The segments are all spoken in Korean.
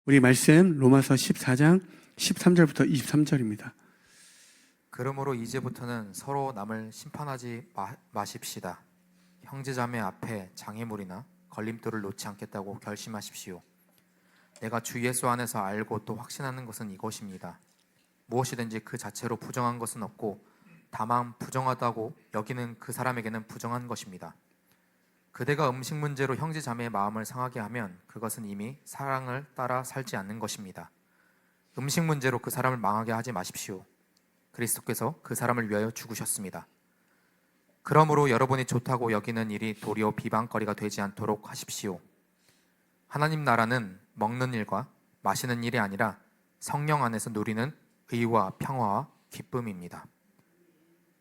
우리 말씀 로마서 14장 13절부터 23절입니다. 그러므로 이제부터는 서로 남을 심판하지 마십시다. 형제자매 앞에 장애물이나 걸림돌을 놓지 않겠다고 결심하십시오. 내가 주 예수 안에서 알고 또 확신하는 것은 이것입니다. 무엇이든지 그 자체로 부정한 것은 없고 다만 부정하다고 여기는 그 사람에게는 부정한 것입니다. 그대가 음식 문제로 형제자매의 마음을 상하게 하면 그것은 이미 사랑을 따라 살지 않는 것입니다. 음식 문제로 그 사람을 망하게 하지 마십시오. 그리스도께서 그 사람을 위하여 죽으셨습니다. 그러므로 여러분이 좋다고 여기는 일이 도리어 비방거리가 되지 않도록 하십시오. 하나님 나라는 먹는 일과 마시는 일이 아니라 성령 안에서 누리는 의와 평화와 기쁨입니다.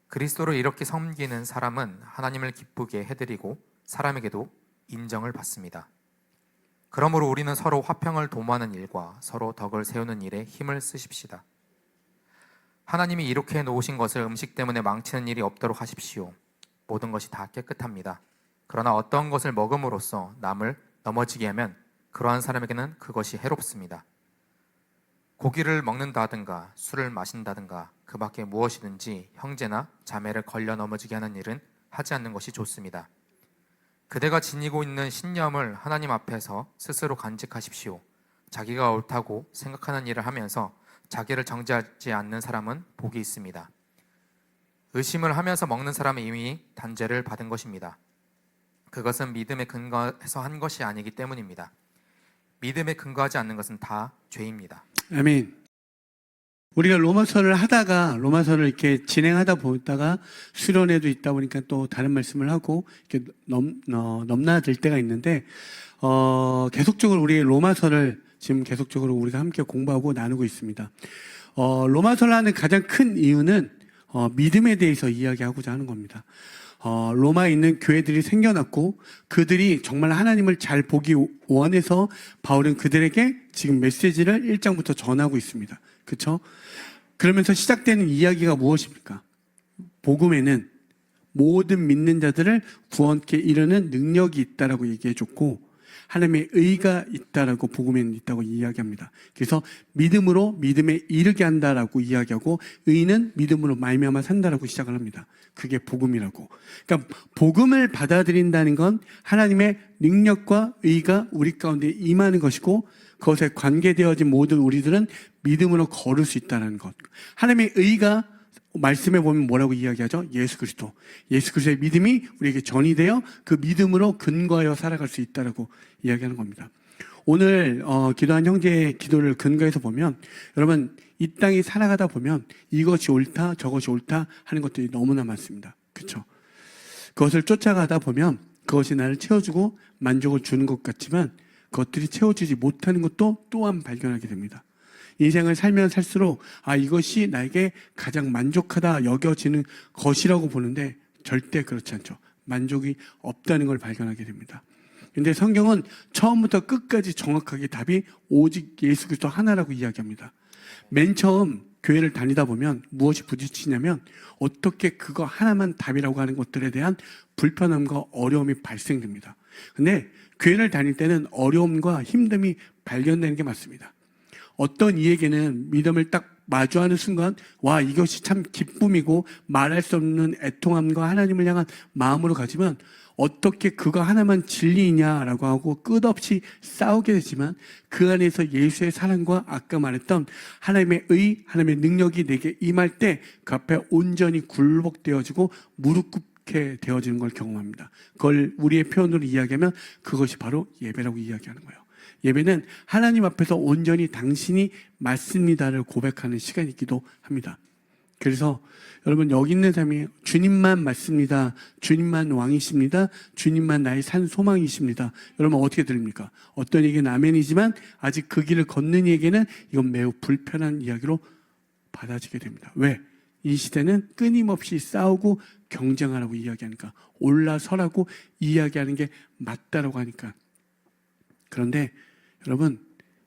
그리스도를 이렇게 섬기는 사람은 하나님을 기쁘게 해드리고 사람에게도 인정을 받습니다. 그러므로 우리는 서로 화평을 도모하는 일과 서로 덕을 세우는 일에 힘을 쓰십시다. 하나님이 이렇게 놓으신 것을 음식 때문에 망치는 일이 없도록 하십시오. 모든 것이 다 깨끗합니다. 그러나 어떤 것을 먹음으로써 남을 넘어지게 하면 그러한 사람에게는 그것이 해롭습니다. 고기를 먹는다든가 술을 마신다든가 그 밖에 무엇이든지 형제나 자매를 걸려 넘어지게 하는 일은 하지 않는 것이 좋습니다. 그대가 지니고 있는 신념을 하나님 앞에서 스스로 간직하십시오. 자기가 옳다고 생각하는 일을 하면서 자기를 정죄하지 않는 사람은 복이 있습니다. 의심을 하면서 먹는 사람은 이미 단죄를 받은 것입니다. 그것은 믿음에 근거해서 한 것이 아니기 때문입니다. 믿음에 근거하지 않는 것은 다 죄입니다. 아멘. 우리가 로마서를 이렇게 진행하다 보다가 수련회도 있다 보니까 또 다른 말씀을 하고 이렇게 넘나들 때가 있는데, 계속적으로 우리 로마서를 지금 계속적으로 우리가 함께 공부하고 나누고 있습니다. 로마서를 하는 가장 큰 이유는 믿음에 대해서 이야기하고자 하는 겁니다. 로마에 있는 교회들이 생겨났고 그들이 정말 하나님을 잘 보기 원해서 바울은 그들에게 지금 메시지를 1장부터 전하고 있습니다. 그렇죠? 그러면서 시작되는 이야기가 무엇입니까? 복음에는 모든 믿는 자들을 구원께 이르는 능력이 있다라고 얘기해 줬고 하나님의 의가 있다라고 복음에는 있다고 이야기합니다. 그래서 믿음으로 믿음에 이르게 한다라고 이야기하고 의는 믿음으로 말미암아 산다라고 시작을 합니다. 그게 복음이라고. 그러니까 복음을 받아들인다는 건 하나님의 능력과 의가 우리 가운데 임하는 것이고 그것에 관계되어진 모든 우리들은 믿음으로 걸을 수 있다는 것. 하나님의 의가 말씀에 보면 뭐라고 이야기하죠? 예수 그리스도. 예수 그리스도의 믿음이 우리에게 전이 되어 그 믿음으로 근거하여 살아갈 수 있다라고 이야기하는 겁니다. 오늘 기도한 형제의 기도를 근거해서 보면 여러분 이 땅이 살아가다 보면 이것이 옳다 저것이 옳다 하는 것들이 너무나 많습니다. 그렇죠? 그것을 쫓아가다 보면 그것이 나를 채워주고 만족을 주는 것 같지만 그것들이 채워주지 못하는 것도 또한 발견하게 됩니다. 인생을 살면 살수록 이것이 나에게 가장 만족하다 여겨지는 것이라고 보는데 절대 그렇지 않죠. 만족이 없다는 걸 발견하게 됩니다. 근데 성경은 처음부터 끝까지 정확하게 답이 오직 예수 그리스도 하나라고 이야기합니다. 맨 처음 교회를 다니다 보면 무엇이 부딪히냐면 어떻게 그거 하나만 답이라고 하는 것들에 대한 불편함과 어려움이 발생됩니다. 근데 교회를 다닐 때는 어려움과 힘듦이 발견되는 게 맞습니다. 어떤 이에게는 믿음을 딱 마주하는 순간 이것이 참 기쁨이고 말할 수 없는 애통함과 하나님을 향한 마음으로 가지만 어떻게 그거 하나만 진리이냐라고 하고 끝없이 싸우게 되지만 그 안에서 예수의 사랑과 아까 말했던 하나님의 의, 하나님의 능력이 내게 임할 때 그 앞에 온전히 굴복되어지고 무릎 꿇게 되어지는 걸 경험합니다. 그걸 우리의 표현으로 이야기하면 그것이 바로 예배라고 이야기하는 거예요. 예배는 하나님 앞에서 온전히 당신이 맞습니다를 고백하는 시간이기도 합니다. 그래서 여러분 여기 있는 사람이 주님만 맞습니다. 주님만 왕이십니다. 주님만 나의 산 소망이십니다. 여러분 어떻게 들립니까? 어떤 이에게는 아멘이지만 아직 그 길을 걷는 이에게는 이건 매우 불편한 이야기로 받아지게 됩니다. 왜? 이 시대는 끊임없이 싸우고 경쟁하라고 이야기하니까 올라서라고 이야기하는 게 맞다라고 하니까. 그런데 여러분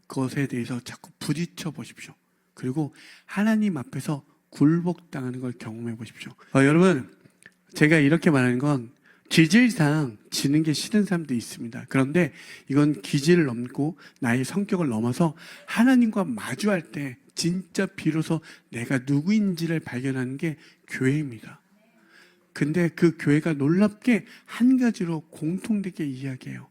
그것에 대해서 자꾸 부딪혀 보십시오. 그리고 하나님 앞에서 굴복당하는 걸 경험해 보십시오. 여러분 제가 이렇게 말하는 건 기질상 지는 게 싫은 사람도 있습니다. 그런데 이건 기질을 넘고 나의 성격을 넘어서 하나님과 마주할 때 진짜 비로소 내가 누구인지를 발견하는 게 교회입니다. 근데 그 교회가 놀랍게 한 가지로 공통되게 이야기해요.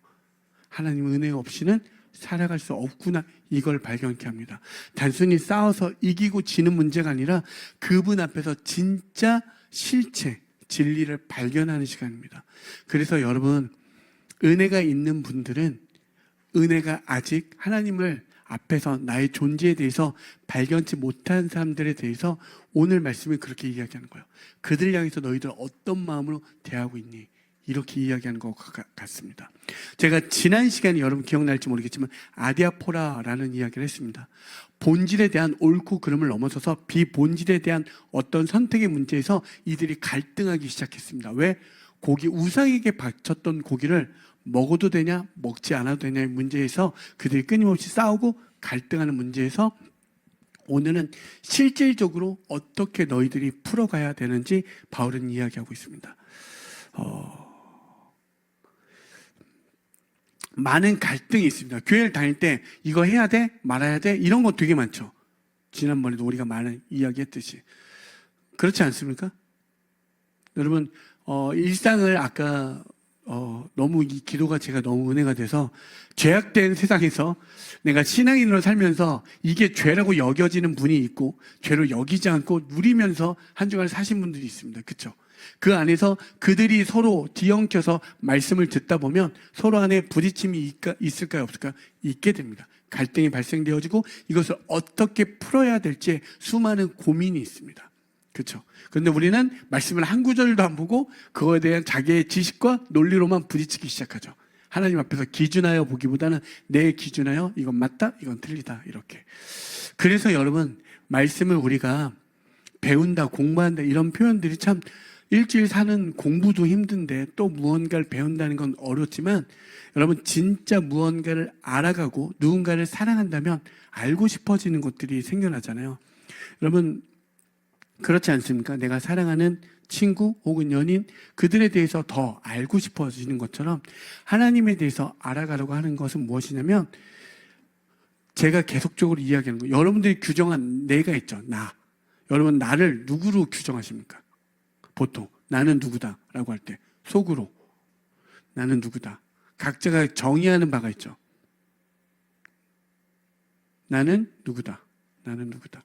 하나님 은혜 없이는 살아갈 수 없구나, 이걸 발견케 합니다. 단순히 싸워서 이기고 지는 문제가 아니라 그분 앞에서 진짜 실체, 진리를 발견하는 시간입니다. 그래서 여러분, 은혜가 있는 분들은 은혜가 아직 하나님을 앞에서 나의 존재에 대해서 발견치 못한 사람들에 대해서 오늘 말씀이 그렇게 이야기하는 거예요. 그들 향해서 너희들 어떤 마음으로 대하고 있니? 이렇게 이야기하는 것 같습니다. 제가 지난 시간에 여러분 기억날지 모르겠지만 아디아포라라는 이야기를 했습니다. 본질에 대한 옳고 그름을 넘어서서 비본질에 대한 어떤 선택의 문제에서 이들이 갈등하기 시작했습니다. 왜? 우상에게 바쳤던 고기를 먹어도 되냐 먹지 않아도 되냐의 문제에서 그들이 끊임없이 싸우고 갈등하는 문제에서 오늘은 실질적으로 어떻게 너희들이 풀어가야 되는지 바울은 이야기하고 있습니다. 많은 갈등이 있습니다. 교회를 다닐 때 이거 해야 돼? 말아야 돼? 이런 거 되게 많죠. 지난번에도 우리가 많은 이야기했듯이. 그렇지 않습니까? 여러분, 일상을 아까 너무 이 기도가 제가 너무 은혜가 돼서 죄악된 세상에서 내가 신앙인으로 살면서 이게 죄라고 여겨지는 분이 있고 죄로 여기지 않고 누리면서 한 주간을 사신 분들이 있습니다. 그렇죠? 그 안에서 그들이 서로 뒤엉켜서 말씀을 듣다 보면 서로 안에 부딪힘이 있을까요? 없을까요? 있게 됩니다. 갈등이 발생되어지고 이것을 어떻게 풀어야 될지 수많은 고민이 있습니다. 그렇죠? 그런데 우리는 말씀을 한 구절도 안 보고 그거에 대한 자기의 지식과 논리로만 부딪히기 시작하죠. 하나님 앞에서 기준하여 보기보다는 내 기준하여 이건 맞다, 이건 틀리다, 이렇게. 그래서 여러분, 말씀을 우리가 배운다, 공부한다, 이런 표현들이 참 일주일 사는 공부도 힘든데 또 무언가를 배운다는 건 어렵지만 여러분, 진짜 무언가를 알아가고 누군가를 사랑한다면 알고 싶어지는 것들이 생겨나잖아요. 여러분, 그렇지 않습니까? 내가 사랑하는 친구 혹은 연인, 그들에 대해서 더 알고 싶어지는 것처럼 하나님에 대해서 알아가려고 하는 것은 무엇이냐면, 제가 계속적으로 이야기하는 거예요. 여러분들이 규정한 내가 있죠. 나. 여러분, 나를 누구로 규정하십니까? 보통 나는 누구다 라고 할 때 속으로 나는 누구다. 각자가 정의하는 바가 있죠. 나는 누구다. 나는 누구다.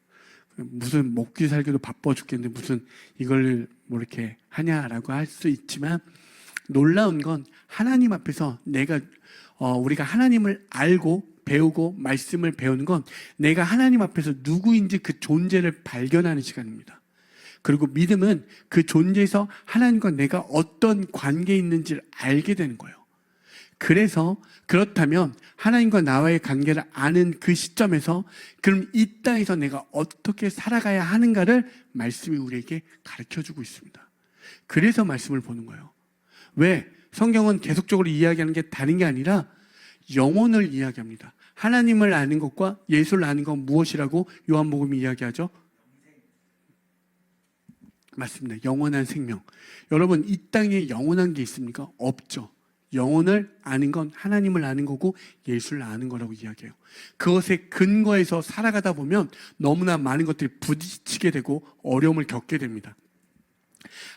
무슨 먹기 살기도 바빠 죽겠는데 무슨 이걸 뭐 이렇게 하냐라고 할 수 있지만, 놀라운 건 하나님 앞에서 우리가 하나님을 알고 배우고 말씀을 배우는 건 내가 하나님 앞에서 누구인지 그 존재를 발견하는 시간입니다. 그리고 믿음은 그 존재에서 하나님과 내가 어떤 관계에 있는지를 알게 되는 거예요. 그래서 그렇다면 하나님과 나와의 관계를 아는 그 시점에서 그럼 이 땅에서 내가 어떻게 살아가야 하는가를 말씀이 우리에게 가르쳐주고 있습니다. 그래서 말씀을 보는 거예요. 왜? 성경은 계속적으로 이야기하는 게 다른 게 아니라 영혼을 이야기합니다. 하나님을 아는 것과 예수를 아는 건 무엇이라고 요한복음이 이야기하죠? 맞습니다. 영원한 생명. 여러분, 이 땅에 영원한 게 있습니까? 없죠. 영혼을 아는 건 하나님을 아는 거고 예수를 아는 거라고 이야기해요. 그것의 근거에서 살아가다 보면 너무나 많은 것들이 부딪히게 되고 어려움을 겪게 됩니다.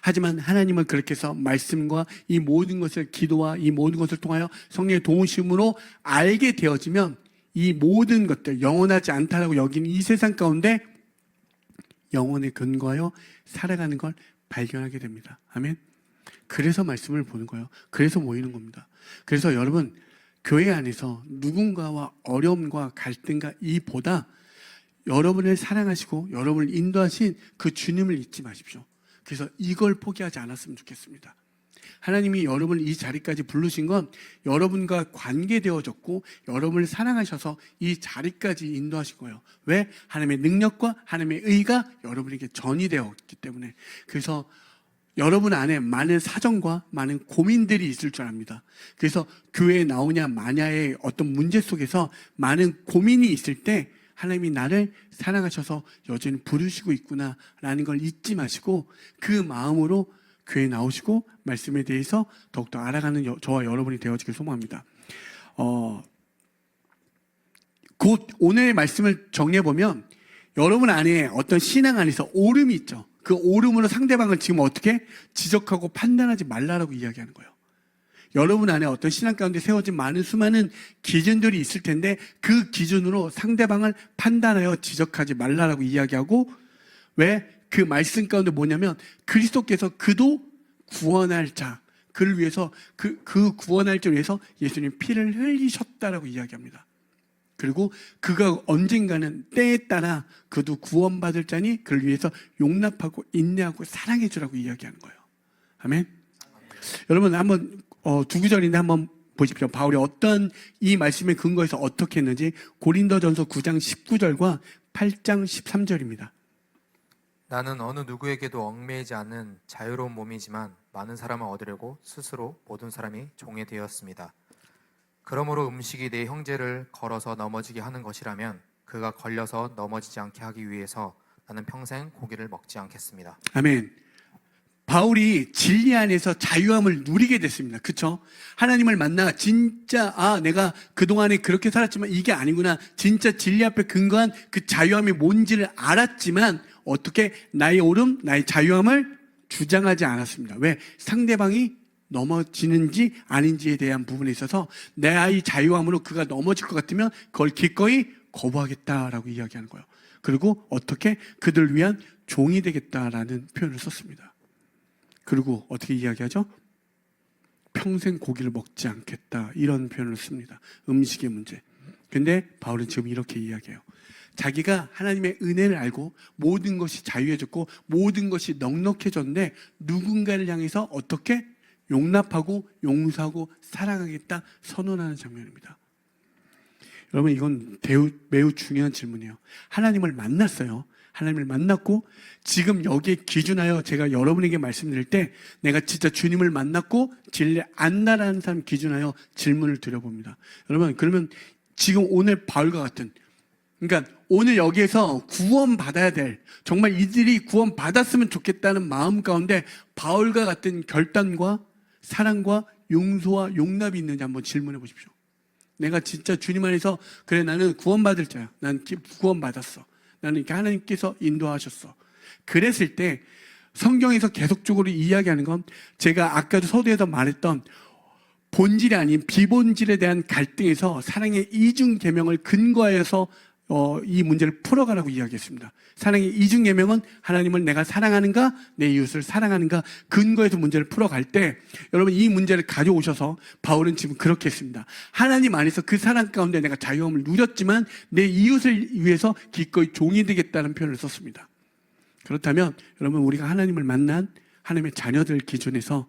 하지만 하나님은 그렇게 해서 말씀과 이 모든 것을, 기도와 이 모든 것을 통하여 성령의 도우심으로 알게 되어지면 이 모든 것들, 영원하지 않다라고 여기는 이 세상 가운데 영혼에 근거하여 살아가는 걸 발견하게 됩니다. 아멘. 그래서 말씀을 보는 거예요. 그래서 모이는 겁니다. 그래서 여러분, 교회 안에서 누군가와 어려움과 갈등과 이보다 여러분을 사랑하시고 여러분을 인도하신 그 주님을 잊지 마십시오. 그래서 이걸 포기하지 않았으면 좋겠습니다. 하나님이 여러분을 이 자리까지 부르신 건 여러분과 관계되어졌고 여러분을 사랑하셔서 이 자리까지 인도하신 거예요. 왜? 하나님의 능력과 하나님의 의가 여러분에게 전이되었기 때문에. 그래서 여러분 안에 많은 사정과 많은 고민들이 있을 줄 압니다. 그래서 교회에 나오냐 마냐의 어떤 문제 속에서 많은 고민이 있을 때 하나님이 나를 사랑하셔서 여전히 부르시고 있구나라는 걸 잊지 마시고 그 마음으로 교회에 나오시고 말씀에 대해서 더욱더 알아가는 저와 여러분이 되어지길 소망합니다. 곧 오늘의 말씀을 정리해보면 여러분 안에 어떤 신앙 안에서 오름이 있죠. 그 오름으로 상대방을 지금 어떻게 지적하고 판단하지 말라라고 이야기하는 거예요. 여러분 안에 어떤 신앙 가운데 세워진 많은 수많은 기준들이 있을 텐데 그 기준으로 상대방을 판단하여 지적하지 말라라고 이야기하고, 왜? 그 말씀 가운데 뭐냐면 그리스도께서 그도 구원할 자, 그를 위해서 그 구원할 자를 위해서 예수님 피를 흘리셨다라고 이야기합니다. 그리고 그가 언젠가는 때에 따라 그도 구원받을 자니 그를 위해서 용납하고 인내하고 사랑해 주라고 이야기하는 거예요. 아멘. 여러분 한번 두 구절인데 한번 보십시오. 바울이 어떤 이 말씀의 근거에서 어떻게 했는지. 고린도전서 9장 19절과 8장 13절입니다. 나는 어느 누구에게도 얽매이지 않는 자유로운 몸이지만 많은 사람을 얻으려고 스스로 모든 사람이 종이 되었습니다. 그러므로 음식이 내 형제를 걸어서 넘어지게 하는 것이라면 그가 걸려서 넘어지지 않게 하기 위해서 나는 평생 고기를 먹지 않겠습니다. 아멘. 바울이 진리 안에서 자유함을 누리게 됐습니다. 그렇죠? 하나님을 만나 진짜 내가 그동안에 그렇게 살았지만 이게 아니구나. 진짜 진리 앞에 근거한 그 자유함이 뭔지를 알았지만 어떻게 나의 오름, 나의 자유함을 주장하지 않았습니다. 왜? 상대방이 넘어지는지 아닌지에 대한 부분에 있어서 내 아이 자유함으로 그가 넘어질 것 같으면 그걸 기꺼이 거부하겠다라고 이야기하는 거예요. 그리고 어떻게 그들을 위한 종이 되겠다라는 표현을 썼습니다. 그리고 어떻게 이야기하죠? 평생 고기를 먹지 않겠다, 이런 표현을 씁니다. 음식의 문제. 근데 바울은 지금 이렇게 이야기해요. 자기가 하나님의 은혜를 알고 모든 것이 자유해졌고 모든 것이 넉넉해졌는데 누군가를 향해서 어떻게 용납하고 용서하고 사랑하겠다 선언하는 장면입니다. 여러분 이건 매우 중요한 질문이에요. 하나님을 만났어요. 하나님을 만났고 지금 여기에 기준하여 제가 여러분에게 말씀드릴 때 내가 진짜 주님을 만났고 진리 안다라는 사람 기준하여 질문을 드려봅니다. 여러분 그러면 지금 오늘 바울과 같은, 그러니까 오늘 여기에서 구원받아야 될, 정말 이들이 구원받았으면 좋겠다는 마음 가운데 바울과 같은 결단과 사랑과 용서와 용납이 있는지 한번 질문해 보십시오. 내가 진짜 주님 안에서 그래 나는 구원받을 자야. 난 구원받았어. 나는 이렇게 하나님께서 인도하셨어. 그랬을 때 성경에서 계속적으로 이야기하는 건 제가 아까도 서두에서 말했던 본질이 아닌 비본질에 대한 갈등에서 사랑의 이중 계명을 근거해서 이 문제를 풀어가라고 이야기했습니다. 사랑의 이중 계명은 하나님을 내가 사랑하는가, 내 이웃을 사랑하는가 근거에서 문제를 풀어갈 때 여러분 이 문제를 가져오셔서 바울은 지금 그렇게 했습니다. 하나님 안에서 그 사랑 가운데 내가 자유함을 누렸지만 내 이웃을 위해서 기꺼이 종이 되겠다는 표현을 썼습니다. 그렇다면 여러분 우리가 하나님을 만난 하나님의 자녀들 기준에서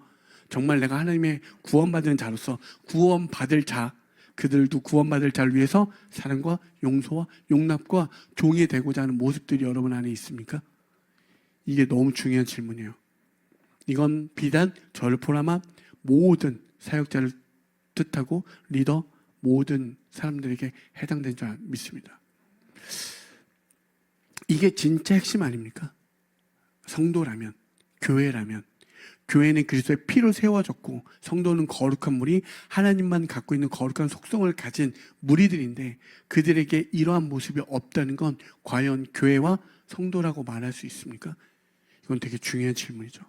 정말 내가 하나님의 구원받은 자로서 구원받을 자, 그들도 구원받을 자를 위해서 사랑과 용서와 용납과 종이 되고자 하는 모습들이 여러분 안에 있습니까? 이게 너무 중요한 질문이에요. 이건 비단 저를 포함한 모든 사역자를 뜻하고 리더 모든 사람들에게 해당되는 줄 믿습니다. 이게 진짜 핵심 아닙니까? 성도라면, 교회라면, 교회는 그리스도의 피로 세워졌고 성도는 거룩한 무리, 하나님만 갖고 있는 거룩한 속성을 가진 무리들인데 그들에게 이러한 모습이 없다는 건 과연 교회와 성도라고 말할 수 있습니까? 이건 되게 중요한 질문이죠.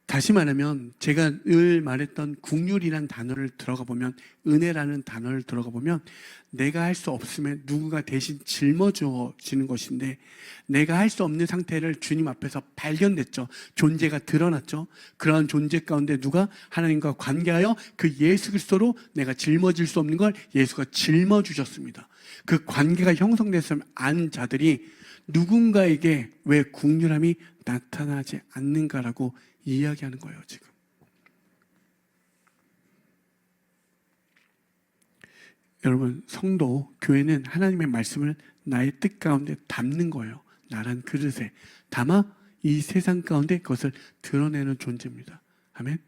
다시 말하면 제가 늘 말했던 긍휼이라는 단어를 들어가 보면, 은혜라는 단어를 들어가 보면 내가 할 수 없으면 누군가 대신 짊어져지는 것인데 내가 할 수 없는 상태를 주님 앞에서 발견됐죠. 존재가 드러났죠. 그러한 존재 가운데 누가 하나님과 관계하여 그 예수 그리스도로 내가 짊어질 수 없는 걸 예수가 짊어주셨습니다. 그 관계가 형성됐으면 안 자들이 누군가에게 왜 긍휼함이 나타나지 않는가라고 이야기하는 거예요, 지금. 여러분, 성도, 교회는 하나님의 말씀을 나의 뜻 가운데 담는 거예요. 나란 그릇에 담아 이 세상 가운데 그것을 드러내는 존재입니다. 아멘.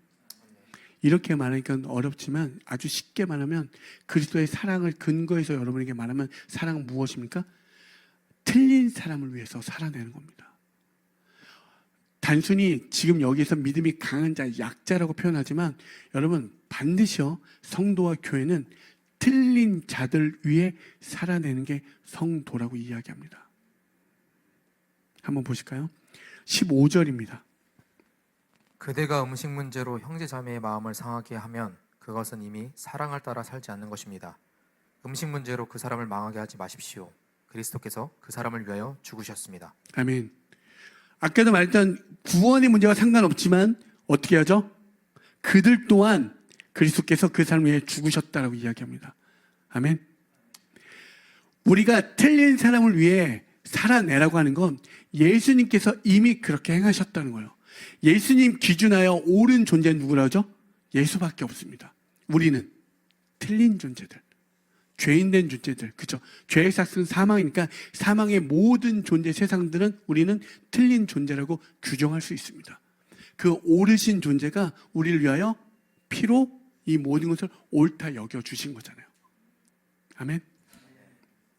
이렇게 말하니까 어렵지만 아주 쉽게 말하면 그리스도의 사랑을 근거해서 여러분에게 말하면 사랑은 무엇입니까? 틀린 사람을 위해서 살아내는 겁니다. 단순히 지금 여기서 믿음이 강한 자, 약자라고 표현하지만 여러분 반드시요 성도와 교회는 틀린 자들 위해 살아내는 게 성도라고 이야기합니다. 한번 보실까요? 15절입니다. 그대가 음식 문제로 형제 자매의 마음을 상하게 하면 그것은 이미 사랑을 따라 살지 않는 것입니다. 음식 문제로 그 사람을 망하게 하지 마십시오. 그리스도께서 그 사람을 위하여 죽으셨습니다. 아멘. 아까도 말했던 구원의 문제와 상관없지만 어떻게 하죠? 그들 또한 그리스도께서 그 사람을 위해 죽으셨다라고 이야기합니다. 아멘. 우리가 틀린 사람을 위해 살아내라고 하는 건 예수님께서 이미 그렇게 행하셨다는 거예요. 예수님 기준하여 옳은 존재는 누구라죠? 예수밖에 없습니다. 우리는 틀린 존재들, 죄인된 존재들, 그렇죠? 죄의 삭은 사망이니까 사망의 모든 존재 세상들은 우리는 틀린 존재라고 규정할 수 있습니다. 그 옳으신 존재가 우리를 위하여 피로 이 모든 것을 옳다 여겨 주신 거잖아요. 아멘.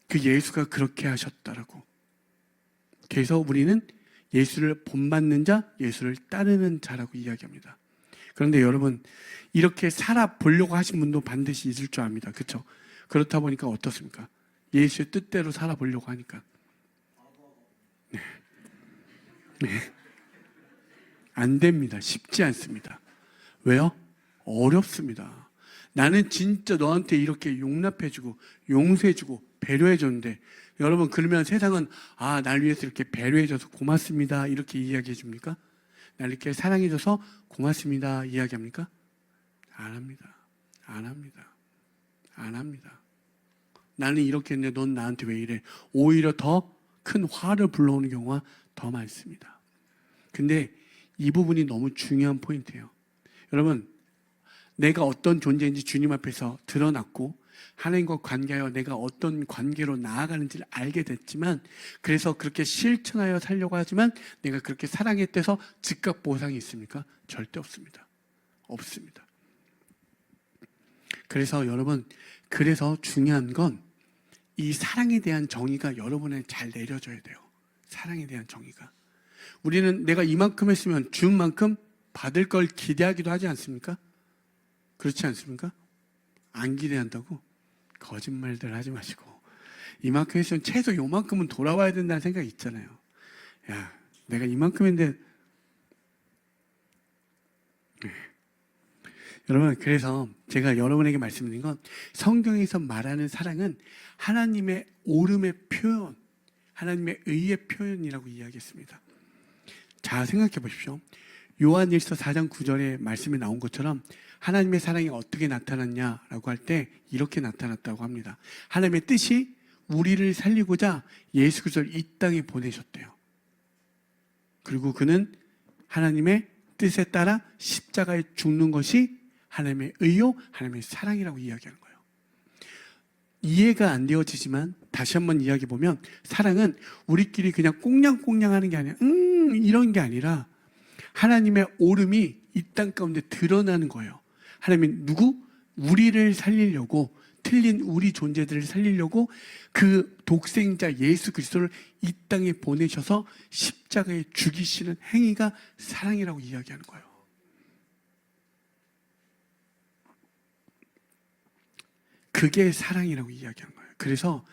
그 예수가 그렇게 하셨다라고. 그래서 우리는 예수를 본받는 자, 예수를 따르는 자라고 이야기합니다. 그런데 여러분, 이렇게 살아보려고 하신 분도 반드시 있을 줄 압니다. 그렇죠? 그렇다 보니까 어떻습니까? 예수의 뜻대로 살아보려고 하니까. 네. 안 됩니다. 쉽지 않습니다. 왜요? 어렵습니다. 나는 진짜 너한테 이렇게 용납해주고 용서해주고 배려해줬는데 여러분 그러면 세상은 날 위해서 이렇게 배려해줘서 고맙습니다 이렇게 이야기해줍니까? 날 이렇게 사랑해줘서 고맙습니다 이야기합니까? 안 합니다. 안 합니다. 안 합니다. 나는 이렇게 했는데 넌 나한테 왜 이래? 오히려 더 큰 화를 불러오는 경우가 더 많습니다. 근데 이 부분이 너무 중요한 포인트예요. 여러분 내가 어떤 존재인지 주님 앞에서 드러났고 하나님과 관계하여 내가 어떤 관계로 나아가는지를 알게 됐지만 그래서 그렇게 실천하여 살려고 하지만 내가 그렇게 사랑했대서 즉각 보상이 있습니까? 절대 없습니다. 없습니다. 그래서 여러분 그래서 중요한 건 이 사랑에 대한 정의가 여러분에 잘 내려져야 돼요. 사랑에 대한 정의가. 우리는 내가 이만큼 했으면 준 만큼 받을 걸 기대하기도 하지 않습니까? 그렇지 않습니까? 안 기대한다고? 거짓말들 하지 마시고 이만큼 했으면 최소 요만큼은 돌아와야 된다는 생각이 있잖아요. 야, 내가 이만큼 했는데 여러분 그래서 제가 여러분에게 말씀드린 건 성경에서 말하는 사랑은 하나님의 옳음의 표현, 하나님의 의의 표현이라고 이야기했습니다. 자 생각해 보십시오. 요한일서 4장 9절에 말씀이 나온 것처럼 하나님의 사랑이 어떻게 나타났냐라고 할 때 이렇게 나타났다고 합니다. 하나님의 뜻이 우리를 살리고자 예수 그리스도를 이 땅에 보내셨대요. 그리고 그는 하나님의 뜻에 따라 십자가에 죽는 것이 하나님의 의요, 하나님의 사랑이라고 이야기하는 거예요. 이해가 안 되어지지만 다시 한번 이야기해 보면 사랑은 우리끼리 그냥 꽁냥꽁냥 하는 게 아니라 이런 게 아니라 하나님의 옳음이 이 땅 가운데 드러나는 거예요. 하나님이 누구? 우리를 살리려고 틀린 우리 존재들을 살리려고 그 독생자 예수 그리스도를 이 땅에 보내셔서 십자가에 죽이시는 행위가 사랑이라고 이야기하는 거예요. 그게 사랑이라고 이야기하는 거예요. 그래서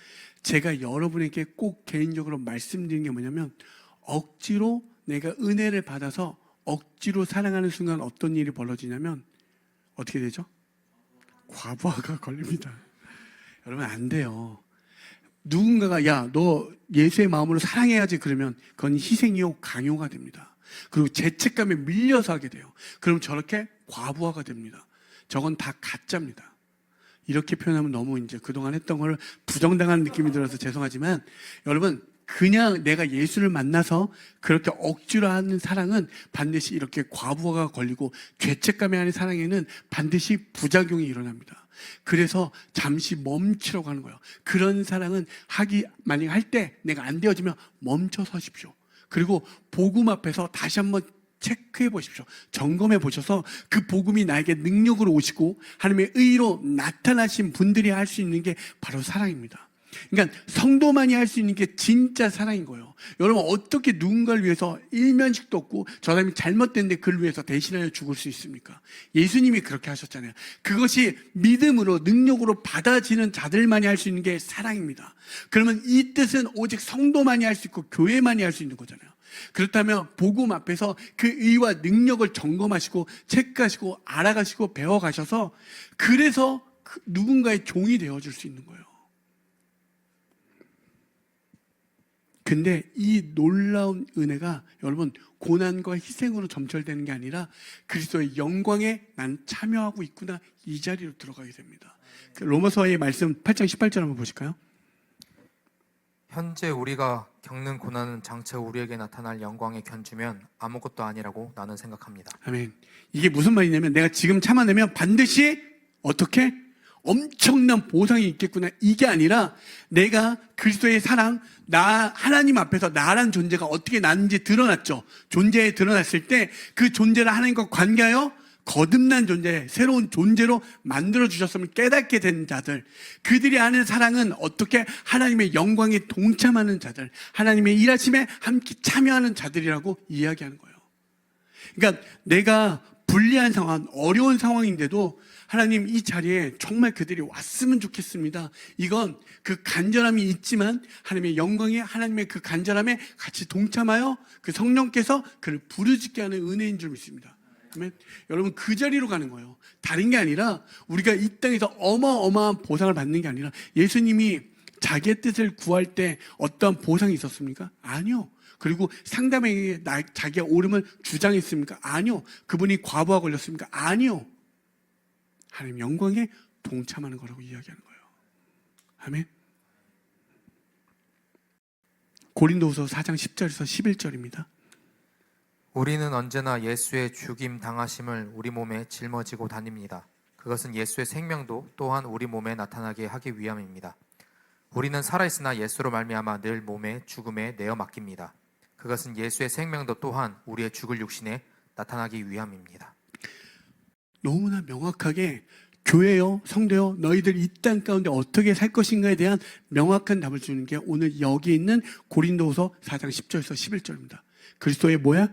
제가 여러분에게 꼭 개인적으로 말씀드리는 게 뭐냐면 억지로 내가 은혜를 받아서 억지로 사랑하는 순간 어떤 일이 벌어지냐면 어떻게 되죠? 과부하가 걸립니다. 여러분 안 돼요. 누군가가 너 예수의 마음으로 사랑해야지 그러면 그건 희생이요 강요가 됩니다. 그리고 죄책감에 밀려서 하게 돼요. 그럼 저렇게 과부하가 됩니다. 저건 다 가짜입니다. 이렇게 표현하면 너무 이제 그동안 했던 걸 부정당하는 느낌이 들어서 죄송하지만 여러분 그냥 내가 예수를 만나서 그렇게 억지로 하는 사랑은 반드시 이렇게 과부하가 걸리고 죄책감에 하는 사랑에는 반드시 부작용이 일어납니다. 그래서 잠시 멈추라고 하는 거예요. 그런 사랑은 만약에 할 때 내가 안 되어지면 멈춰 서십시오. 그리고 복음 앞에서 다시 한번 체크해 보십시오. 점검해 보셔서 그 복음이 나에게 능력으로 오시고 하나님의 의로 나타나신 분들이 할 수 있는 게 바로 사랑입니다. 그러니까 성도만이 할 수 있는 게 진짜 사랑인 거예요. 여러분 어떻게 누군가를 위해서 일면식도 없고 저 사람이 잘못됐는데 그를 위해서 대신하여 죽을 수 있습니까? 예수님이 그렇게 하셨잖아요. 그것이 믿음으로 능력으로 받아지는 자들만이 할 수 있는 게 사랑입니다. 그러면 이 뜻은 오직 성도만이 할 수 있고 교회만이 할 수 있는 거잖아요. 그렇다면 복음 앞에서 그 의와 능력을 점검하시고 체크하시고 알아가시고 배워가셔서 그래서 누군가의 종이 되어줄 수 있는 거예요. 근데 이 놀라운 은혜가 여러분 고난과 희생으로 점철되는 게 아니라 그리스도의 영광에 난 참여하고 있구나, 이 자리로 들어가게 됩니다. 로마서의 말씀 8장 18절 한번 보실까요? 현재 우리가 겪는 고난은 장차 우리에게 나타날 영광에 견주면 아무것도 아니라고 나는 생각합니다. 아멘. 이게 무슨 말이냐면 내가 지금 참아내면 반드시 어떻게? 엄청난 보상이 있겠구나, 이게 아니라 내가 그리스도의 사랑, 하나님 앞에서 나란 존재가 어떻게 나는지 드러났죠. 존재에 드러났을 때 그 존재를 하나님과 관계하여 거듭난 존재, 새로운 존재로 만들어주셨음을 깨닫게 된 자들, 그들이 아는 사랑은 어떻게 하나님의 영광에 동참하는 자들, 하나님의 일하심에 함께 참여하는 자들이라고 이야기하는 거예요. 그러니까 내가 불리한 상황, 어려운 상황인데도 하나님 이 자리에 정말 그들이 왔으면 좋겠습니다. 이건 그 간절함이 있지만 하나님의 영광에, 하나님의 그 간절함에 같이 동참하여 그 성령께서 그를 부르짖게 하는 은혜인 줄 믿습니다. 그러면 여러분 그 자리로 가는 거예요. 다른 게 아니라 우리가 이 땅에서 어마어마한 보상을 받는 게 아니라, 예수님이 자기의 뜻을 구할 때 어떠한 보상이 있었습니까? 아니요. 그리고 상대방에게 자기가 옳음을 주장했습니까? 아니요. 그분이 과부하 걸렸습니까? 아니요. 하나님 영광에 동참하는 거라고 이야기하는 거예요. 아멘. 고린도후서 4장 10절에서 11절입니다. 우리는 언제나 예수의 죽임 당하심을 우리 몸에 짊어지고 다닙니다. 그것은 예수의 생명도 또한 우리 몸에 나타나게 하기 위함입니다. 우리는 살아있으나 예수로 말미암아 늘 몸의 죽음에 내어 맡깁니다. 그것은 예수의 생명도 또한 우리의 죽을 육신에 나타나기 위함입니다. 너무나 명확하게 교회요, 성도요, 너희들 이 땅 가운데 어떻게 살 것인가에 대한 명확한 답을 주는 게 오늘 여기 있는 고린도후서 4장 10절에서 11절입니다. 그리스도의 뭐야?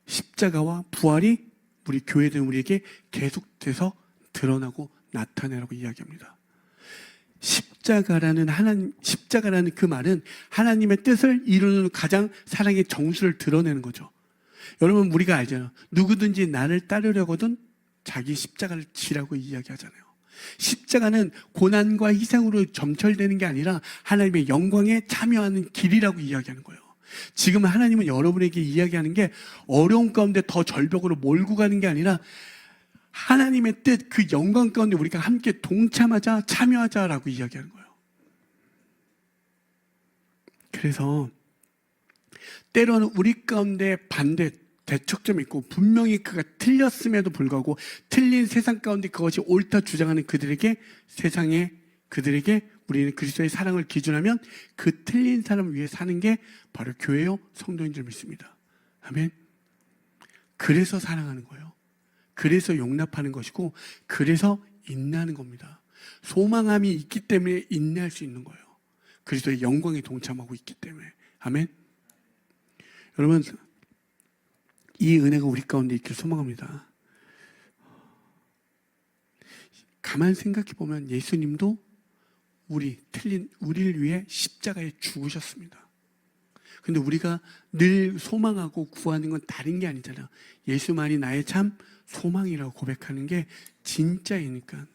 십자가와 부활이 우리 교회된 우리에게 계속돼서 드러나고 나타내라고 이야기합니다. 십자가라는 그 말은 하나님의 뜻을 이루는 가장 사랑의 정수를 드러내는 거죠. 여러분 우리가 알잖아요. 누구든지 나를 따르려거든 자기 십자가를 지라고 이야기하잖아요. 십자가는 고난과 희생으로 점철되는 게 아니라 하나님의 영광에 참여하는 길이라고 이야기하는 거예요. 지금 하나님은 여러분에게 이야기하는 게 어려운 가운데 더 절벽으로 몰고 가는 게 아니라 하나님의 뜻, 그 영광 가운데 우리가 함께 동참하자, 참여하자라고 이야기하는 거예요. 그래서 때로는 우리 가운데 대척점이 있고 분명히 그가 틀렸음에도 불구하고 틀린 세상 가운데 그것이 옳다 주장하는 그들에게 우리는 그리스도의 사랑을 기준하면 그 틀린 사람을 위해 사는 게 바로 교회요, 성도인 줄 믿습니다. 아멘. 그래서 사랑하는 거예요. 그래서 용납하는 것이고 그래서 인내하는 겁니다. 소망함이 있기 때문에 인내할 수 있는 거예요. 그리스도의 영광에 동참하고 있기 때문에. 아멘. 여러분 이 은혜가 우리 가운데 있길 소망합니다. 가만 생각해 보면 예수님도 우리를 위해 십자가에 죽으셨습니다. 근데 우리가 늘 소망하고 구하는 건 다른 게 아니잖아요. 예수만이 나의 참 소망이라고 고백하는 게 진짜이니까.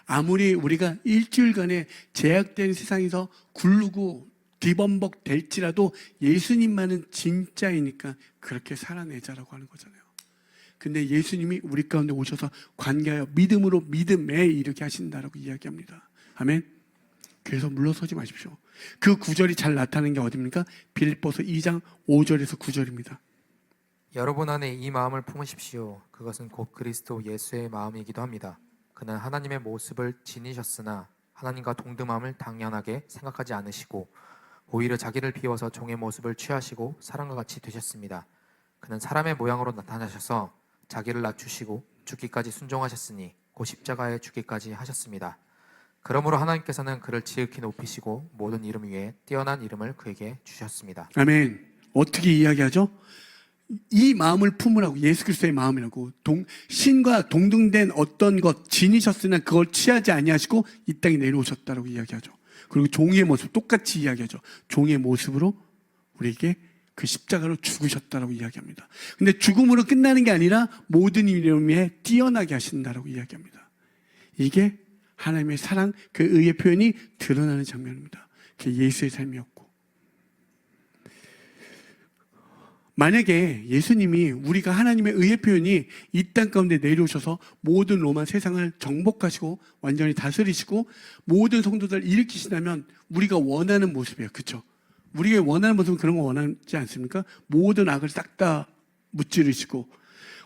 아무리 우리가 일주일간의 제약된 세상에서 굴르고 뒤범벅 될지라도 예수님만은 진짜이니까 그렇게 살아내자라고 하는 거잖아요. 근데 예수님이 우리 가운데 오셔서 관계하여 믿음으로 믿음에 이르게 하신다라고 이야기합니다. 아멘. 그래서 물러서지 마십시오. 그 구절이 잘 나타나는 게 어디입니까? 빌립보서 2장 5절에서 9절입니다. 여러분 안에 이 마음을 품으십시오. 그것은 곧 그리스도 예수의 마음이기도 합니다. 그는 하나님의 모습을 지니셨으나 하나님과 동등함을 당연하게 생각하지 않으시고 오히려 자기를 비워서 종의 모습을 취하시고 사람과 같이 되셨습니다. 그는 사람의 모양으로 나타나셔서 자기를 낮추시고 죽기까지 순종하셨으니 곧 십자가에 죽기까지 하셨습니다. 그러므로 하나님께서는 그를 지극히 높이시고 모든 이름 위에 뛰어난 이름을 그에게 주셨습니다. 아멘. 어떻게 이야기하죠? 이 마음을 품으라고, 예수 그리스도의 마음이라고, 신과 동등된 어떤 것 지니셨으나 그걸 취하지 아니하시고 이 땅에 내려오셨다라고 이야기하죠. 그리고 종의 모습 똑같이 이야기하죠. 종의 모습으로 우리에게 그 십자가로 죽으셨다라고 이야기합니다. 근데 죽음으로 끝나는 게 아니라 모든 이름에 뛰어나게 하신다라고 이야기합니다. 이게 하나님의 사랑, 그 의의 표현이 드러나는 장면입니다. 그게 예수의 삶이었고, 만약에 예수님이, 우리가 하나님의 의의 표현이 이 땅 가운데 내려오셔서 모든 로마 세상을 정복하시고 완전히 다스리시고 모든 성도들을 일으키신다면 우리가 원하는 모습이에요. 그렇죠? 우리가 원하는 모습은 그런 거 원하지 않습니까? 모든 악을 싹 다 무찌르시고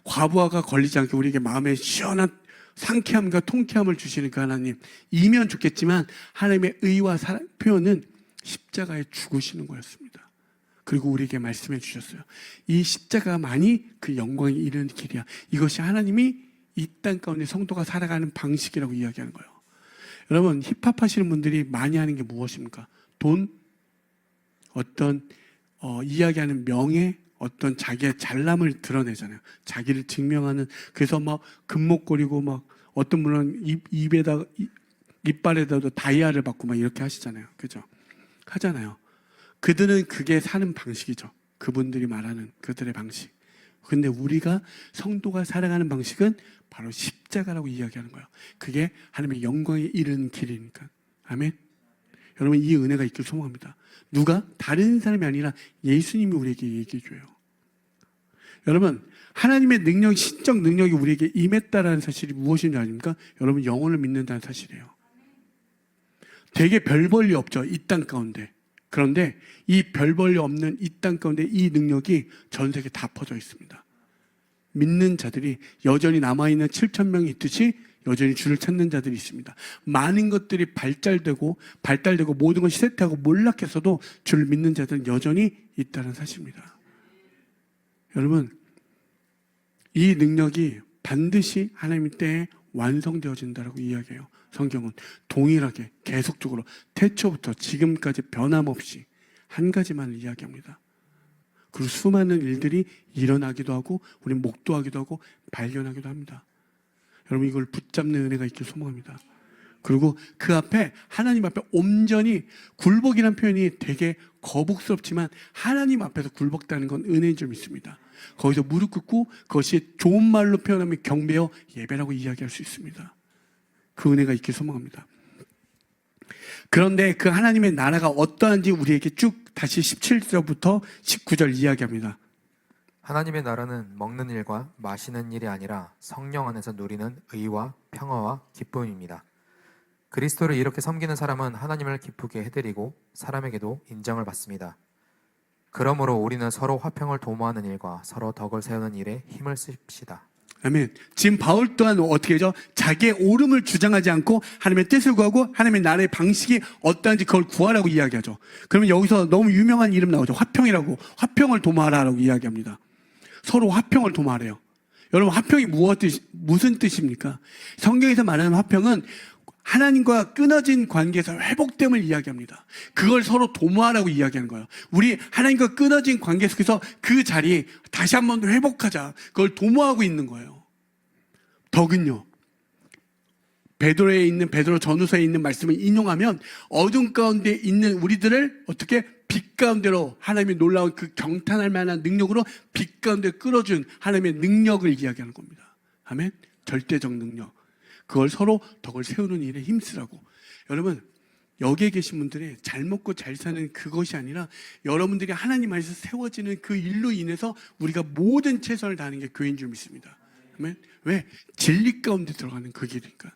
과부하가 걸리지 않게 우리에게 마음에 시원한 상쾌함과 통쾌함을 주시는 그 하나님, 이면 좋겠지만 하나님의 의와 사랑 표현은 십자가에 죽으시는 거였습니다. 그리고 우리에게 말씀해 주셨어요. 이 십자가만이 그 영광에 이르는 길이야. 이것이 하나님이 이 땅 가운데 성도가 살아가는 방식이라고 이야기하는 거예요. 여러분, 힙합 하시는 분들이 많이 하는 게 무엇입니까? 돈, 어떤 이야기하는 명예, 어떤 자기의 잘남을 드러내잖아요. 자기를 증명하는. 그래서 막 금목걸이고 막 어떤 분은 입에다, 이빨에다도 다이아를 받고 막 이렇게 하시잖아요. 그죠? 하잖아요. 그들은 그게 사는 방식이죠. 그분들이 말하는 그들의 방식. 근데 우리가 성도가 살아가는 방식은 바로 십자가라고 이야기하는 거예요. 그게 하나님의 영광에 이르는 길이니까. 아멘. 여러분, 이 은혜가 있길 소망합니다. 누가? 다른 사람이 아니라 예수님이 우리에게 얘기해 줘요. 여러분, 하나님의 능력, 신적 능력이 우리에게 임했다라는 사실이 무엇인지 아십니까? 여러분, 영혼을 믿는다는 사실이에요. 되게 별 볼일 없죠, 이 땅 가운데. 그런데 이 별 볼일 없는 이 땅 가운데 이 능력이 전 세계에 다 퍼져 있습니다. 믿는 자들이 여전히 남아있는 7,000명이 있듯이 여전히 주를 찾는 자들이 있습니다. 많은 것들이 발달되고 모든 것이 쇠퇴하고 몰락했어도 주를 믿는 자들은 여전히 있다는 사실입니다. 여러분, 이 능력이 반드시 하나님의 때에 완성되어진다라고 이야기해요. 성경은 동일하게 계속적으로 태초부터 지금까지 변함없이 한 가지만을 이야기합니다. 그리고 수많은 일들이 일어나기도 하고 우리는 목도하기도 하고 발견하기도 합니다. 여러분, 이걸 붙잡는 은혜가 있길 소망합니다. 그리고 그 앞에, 하나님 앞에 온전히, 굴복이라는 표현이 되게 거북스럽지만 하나님 앞에서 굴복다는 건 은혜인 줄 믿습니다. 거기서 무릎 꿇고, 그것이 좋은 말로 표현하면 경배요 예배라고 이야기할 수 있습니다. 그 은혜가 있길 소망합니다. 그런데 그 하나님의 나라가 어떠한지 우리에게 쭉 다시 17절부터 19절 이야기합니다. 하나님의 나라는 먹는 일과 마시는 일이 아니라 성령 안에서 누리는 의와 평화와 기쁨입니다. 그리스도를 이렇게 섬기는 사람은 하나님을 기쁘게 해드리고 사람에게도 인정을 받습니다. 그러므로 우리는 서로 화평을 도모하는 일과 서로 덕을 세우는 일에 힘을 씁시다. 아멘. 지금 바울 또한 어떻게 하죠? 자기의 옳음을 주장하지 않고 하나님의 뜻을 구하고 하나님의 나라의 방식이 어떠한지 그걸 구하라고 이야기하죠. 그러면 여기서 너무 유명한 이름 나오죠. 화평이라고. 화평을 도모하라라고 이야기합니다. 서로 화평을 도모하래요. 여러분, 화평이 무슨 뜻입니까? 성경에서 말하는 화평은 하나님과 끊어진 관계에서 회복됨을 이야기합니다. 그걸 서로 도모하라고 이야기하는 거예요. 우리 하나님과 끊어진 관계 속에서 그 자리 다시 한 번 더 회복하자. 그걸 도모하고 있는 거예요. 덕은요, 베드로에 있는, 베드로 전후서에 있는 말씀을 인용하면 어둠 가운데 있는 우리들을 어떻게 빛 가운데로, 하나님의 놀라운 그 경탄할 만한 능력으로 빛 가운데 끌어준 하나님의 능력을 이야기하는 겁니다. 아멘. 절대적 능력. 그걸 서로 덕을 세우는 일에 힘쓰라고. 여러분, 여기에 계신 분들이 잘 먹고 잘 사는 그것이 아니라 여러분들이 하나님 안에서 세워지는 그 일로 인해서 우리가 모든 최선을 다하는 게 교회인 줄 믿습니다. 아멘. 왜? 진리 가운데 들어가는 그 길이니까.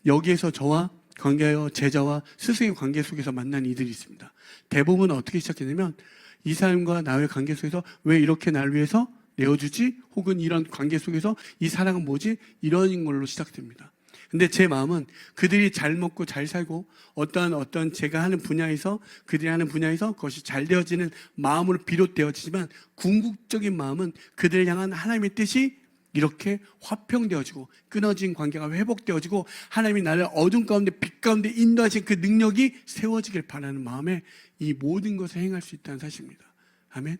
여기에서 저와 관계하여 제자와 스승의 관계 속에서 만난 이들이 있습니다. 대부분 어떻게 시작했냐면, 이 사람과 나의 관계 속에서 왜 이렇게 날 위해서 내어주지? 혹은 이런 관계 속에서 이 사랑은 뭐지? 이런 걸로 시작됩니다. 근데 제 마음은 그들이 잘 먹고 잘 살고 어떤 제가 하는 분야에서, 그들이 하는 분야에서 그것이 잘 되어지는 마음으로 비롯되어지지만 궁극적인 마음은 그들을 향한 하나님의 뜻이 이렇게 화평되어지고 끊어진 관계가 회복되어지고 하나님이 나를 어둠 가운데 빛 가운데 인도하신 그 능력이 세워지길 바라는 마음에 이 모든 것을 행할 수 있다는 사실입니다. 아멘.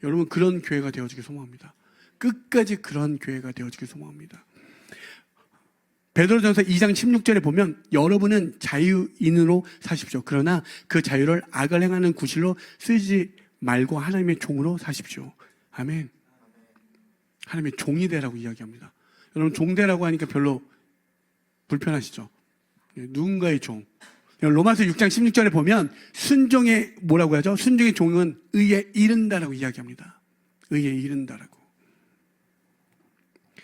여러분 그런 교회가 되어지길 소망합니다. 끝까지 그런 교회가 되어지길 소망합니다. 베드로전서 2장 16절에 보면 여러분은 자유인으로 사십시오. 그러나 그 자유를 악을 행하는 구실로 쓰지 말고 하나님의 종으로 사십시오. 아멘. 하나님의 종이 되라고 이야기합니다. 여러분 종되라고 하니까 별로 불편하시죠? 누군가의 종. 로마서 6장 16절에 보면 순종의 뭐라고 하죠? 순종의 종은 의에 이른다라고 이야기합니다. 의에 이른다라고.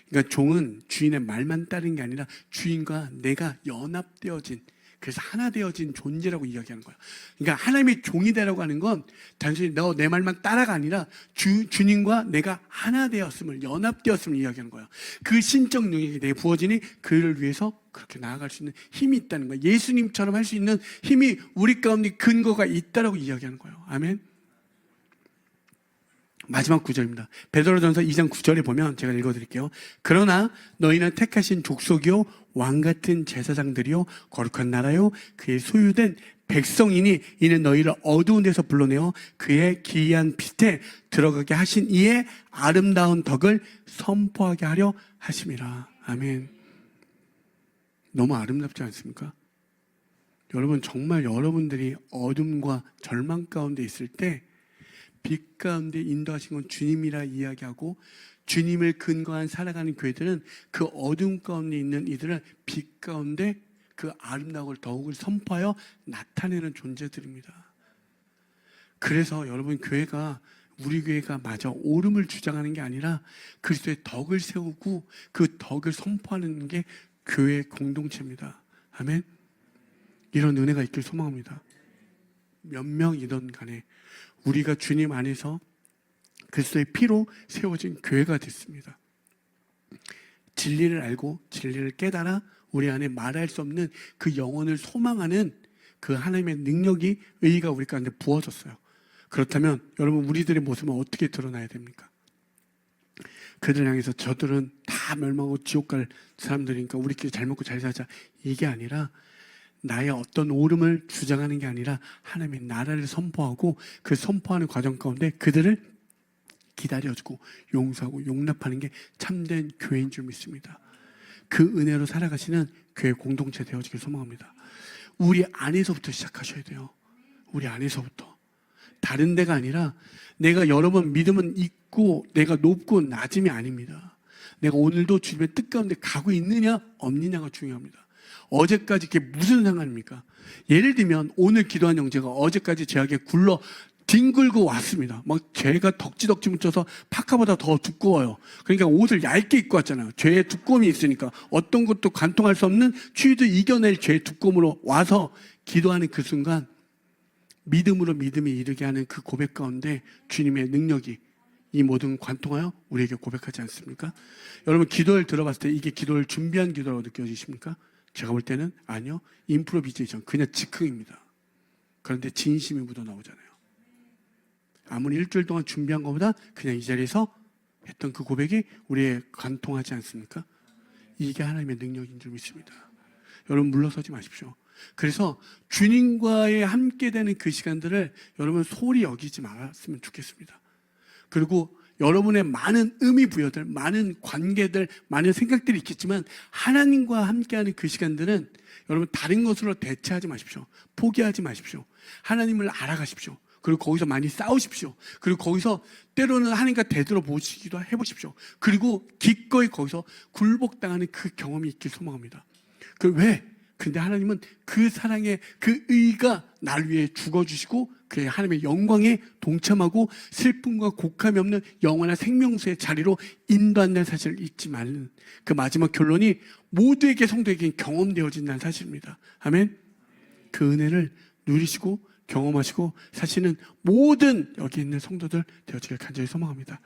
그러니까 종은 주인의 말만 따르는 게 아니라 주인과 내가 연합되어진, 그래서 하나 되어진 존재라고 이야기하는 거야. 그러니까 하나님의 종이 되라고 하는 건 단순히 너 내 말만 따라가 아니라 주님과 내가 하나 되었음을, 연합되었음을 이야기하는 거야. 그 신적 능력이 내게 부어지니 그를 위해서 그렇게 나아갈 수 있는 힘이 있다는 거야. 예수님처럼 할 수 있는 힘이 우리 가운데 근거가 있다라고 이야기하는 거예요. 아멘. 마지막 구절입니다. 베드로전서 2장 9절에 보면 제가 읽어드릴게요. 그러나 너희는 택하신 족속이요 왕같은 제사장들이요 거룩한 나라요 그의 소유된 백성이니 이는 너희를 어두운 데서 불러내어 그의 기이한 빛에 들어가게 하신 이의 아름다운 덕을 선포하게 하려 하심이라. 아멘. 너무 아름답지 않습니까? 여러분 정말 여러분들이 어둠과 절망 가운데 있을 때 빛 가운데 인도하신 건 주님이라 이야기하고 주님을 근거한 살아가는 교회들은 그 어둠 가운데 있는 이들을 빛 가운데 그 아름다움을 더욱 선포하여 나타내는 존재들입니다. 그래서 여러분 교회가 우리 교회가 마저 옳음을 주장하는 게 아니라 그리스도의 덕을 세우고 그 덕을 선포하는 게 교회의 공동체입니다. 아멘. 이런 은혜가 있길 소망합니다. 몇 명이든 간에 우리가 주님 안에서 그리스도의 피로 세워진 교회가 됐습니다. 진리를 알고 진리를 깨달아 우리 안에 말할 수 없는 그 영혼을 소망하는 그 하나님의 능력이, 의의가 우리 가운데 부어졌어요. 그렇다면 여러분 우리들의 모습은 어떻게 드러나야 됩니까? 그들을 향해서 저들은 다 멸망하고 지옥 갈 사람들이니까 우리끼리 잘 먹고 잘 살자, 이게 아니라 나의 어떤 옳음을 주장하는 게 아니라 하나님의 나라를 선포하고 그 선포하는 과정 가운데 그들을 기다려주고 용서하고 용납하는 게 참된 교회인 줄 믿습니다. 그 은혜로 살아가시는 교회 공동체 되어지길 소망합니다. 우리 안에서부터 시작하셔야 돼요. 우리 안에서부터. 다른 데가 아니라 내가 여러분 믿음은 있고 내가 높고 낮음이 아닙니다. 내가 오늘도 주님의 뜻 가운데 가고 있느냐 없느냐가 중요합니다. 어제까지 그게 무슨 상관입니까? 예를 들면 오늘 기도한 형제가 어제까지 제에게 굴러 뒹굴고 왔습니다. 막 죄가 덕지덕지 묻혀서 파카보다 더 두꺼워요. 그러니까 옷을 얇게 입고 왔잖아요. 죄의 두꺼움이 있으니까 어떤 것도 관통할 수 없는 추위도 이겨낼 죄의 두꺼움으로 와서 기도하는 그 순간 믿음으로 믿음에 이르게 하는 그 고백 가운데 주님의 능력이 이 모든 관통하여 우리에게 고백하지 않습니까? 여러분 기도를 들어봤을 때 이게 기도를 준비한 기도라고 느껴지십니까? 제가 볼 때는 아니요. 임프로비제이션, 그냥 즉흥입니다. 그런데 진심이 묻어나오잖아요. 아무리 일주일 동안 준비한 것보다 그냥 이 자리에서 했던 그 고백이 우리에 관통하지 않습니까? 이게 하나님의 능력인 줄 믿습니다. 여러분 물러서지 마십시오. 그래서 주님과의 함께 되는 그 시간들을 여러분 소홀히 여기지 말았으면 좋겠습니다. 그리고 여러분의 많은 의미 부여들, 많은 관계들, 많은 생각들이 있겠지만 하나님과 함께하는 그 시간들은 여러분 다른 것으로 대체하지 마십시오. 포기하지 마십시오. 하나님을 알아가십시오. 그리고 거기서 많이 싸우십시오. 그리고 거기서 때로는 하나님과 되돌아보시기도 해보십시오. 그리고 기꺼이 거기서 굴복당하는 그 경험이 있길 소망합니다. 왜? 근데 하나님은 그 사랑의 그 의가 날 위해 죽어주시고 그 하나님의 영광에 동참하고 슬픔과 곡함이 없는 영원한 생명수의 자리로 인도한다는 사실을 잊지 말는 그 마지막 결론이 모두에게 성도에게 경험되어진다는 사실입니다. 아멘. 그 은혜를 누리시고 경험하시고 사시는 모든 여기 있는 성도들 되어지길 간절히 소망합니다.